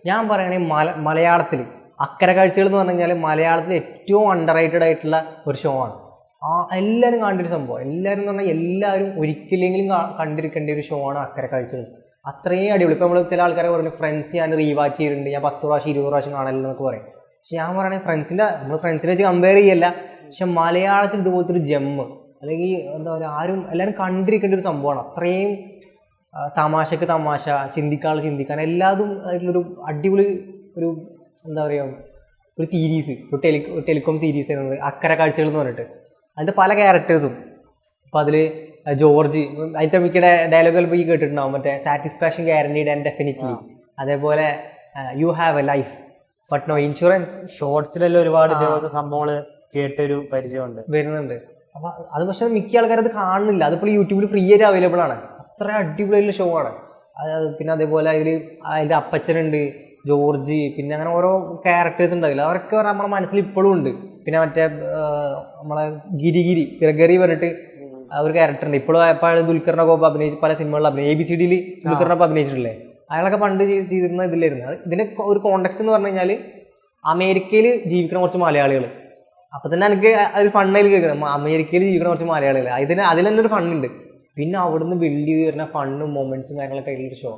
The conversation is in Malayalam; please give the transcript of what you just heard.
ഞാൻ പറയണേ മലയാളത്തിൽ അക്കരെ കാഴ്ചകൾ എന്ന് പറഞ്ഞു കഴിഞ്ഞാൽ മലയാളത്തിൽ ഏറ്റവും അണ്ടർ റേറ്റഡ് ആയിട്ടുള്ള ഒരു ഷോ ആണ്. എല്ലാവരും കണ്ടൊരു സംഭവം, എല്ലാവരും എന്ന് പറഞ്ഞാൽ എല്ലാവരും ഒരിക്കലെങ്കിലും കണ്ടിരിക്കേണ്ട ഒരു ഷോ ആണ് അക്കരെ കാഴ്ചകൾ. അത്രയും അടിപൊളി. ഇപ്പം നമ്മൾ ചില ആൾക്കാരെ പറഞ്ഞു ഫ്രണ്ട്സ് ഞാൻ റീവാച്ച് ചെയ്തിട്ടുണ്ട്, ഞാൻ 10 പ്രാവശ്യം 20 പ്രാവശ്യം കാണല്ലോ എന്നൊക്കെ പറയും. പക്ഷെ ഞാൻ പറയണേ നമ്മൾ ഫ്രണ്ട്സിനെ വെച്ച് കമ്പയർ ചെയ്യല്ല. പക്ഷെ മലയാളത്തിൽ ഇതുപോലത്തെ ഒരു ജെമ്മ് അല്ലെങ്കിൽ എന്താ പറയുക, എല്ലാവരും കണ്ടിരിക്കേണ്ട ഒരു സംഭവമാണ്. അത്രയും തമാശക്ക് തമാശ, ചിന്തിക്കാൻ എല്ലാതും അതിലൊരു അടിപൊളി ഒരു എന്താ പറയുക ഒരു സീരീസ്, ഒരു ടെലികോം സീരീസ് ആയിരുന്നത് അക്കരെ കാഴ്ചകൾ എന്ന് പറഞ്ഞിട്ട്. അതിൻ്റെ പല ക്യാരക്ടേഴ്സും. അപ്പോൾ അതിൽ ജോർജ്, അതിൻ്റെ മിക്ക ഡയലോഗുകൾ പോയി കേട്ടിട്ടുണ്ടാവും, മറ്റേ സാറ്റിസ്ഫാക്ഷൻ ഗ്യാരണ്ടീഡ് ആൻഡ് ഡെഫിനിറ്റ്ലി, അതേപോലെ you have a life but no insurance. ഷോർട്സിലെല്ലാം ഒരുപാട് ഇതേപോലത്തെ സംഭവങ്ങൾ കേട്ടൊരു പരിചയമുണ്ട് വരുന്നുണ്ട്. അപ്പോൾ അത് പക്ഷേ മിക്ക ആൾക്കാരും അത് കാണുന്നില്ല. അതിപ്പോൾ യൂട്യൂബിൽ ഫ്രീ ആയിട്ട് അവൈലബിൾ ആണ്. അത്ര അടിപൊളിയായിട്ടുള്ള ഷോ ആണ്. പിന്നെ അതേപോലെ അതിൻ്റെ അപ്പച്ചനുണ്ട്, ജോർജ്, പിന്നെ അങ്ങനെ ഓരോ ക്യാരക്ടേഴ്സ് ഉണ്ടാവില്ല, അവരൊക്കെ നമ്മുടെ മനസ്സിൽ ഇപ്പോഴും ഉണ്ട്. പിന്നെ മറ്റേ നമ്മളെ ഗ്രഗറി പറഞ്ഞിട്ട് ഒരു ക്യാരക്ടർ ഉണ്ട്. ഇപ്പോഴും എപ്പോഴും ദുൽഖറിനൊക്കെ അഭിനയിച്ച് പല സിനിമകളിൽ ABCDയിൽ ദുൽഖറിനൊപ്പം അഭിനയിച്ചിട്ടില്ലേ, അയാളൊക്കെ പണ്ട് ചെയ്തിരുന്ന ഇതിലായിരുന്നു. ഇതിൻ്റെ ഒരു കോണ്ടെക്സ്റ്റ് എന്ന് പറഞ്ഞു കഴിഞ്ഞാൽ അമേരിക്കയിൽ ജീവിക്കുന്ന കുറച്ച് മലയാളികൾ. അപ്പം തന്നെ എനിക്ക് ഒരു ഫണ്ണയിൽ കേൾക്കണം, അമേരിക്കയിൽ ജീവിക്കുന്ന കുറച്ച് മലയാളികൾ, അതിൽ തന്നെ ഒരു ഫണ്ണുണ്ട്. പിന്നെ അവിടുന്ന് ബിൽഡ് ചെയ്ത് വരുന്ന ഫണ്ണും മൊമെന്റ്സും കാര്യങ്ങളൊക്കെ ആയിട്ടുള്ളൊരു ഷോ.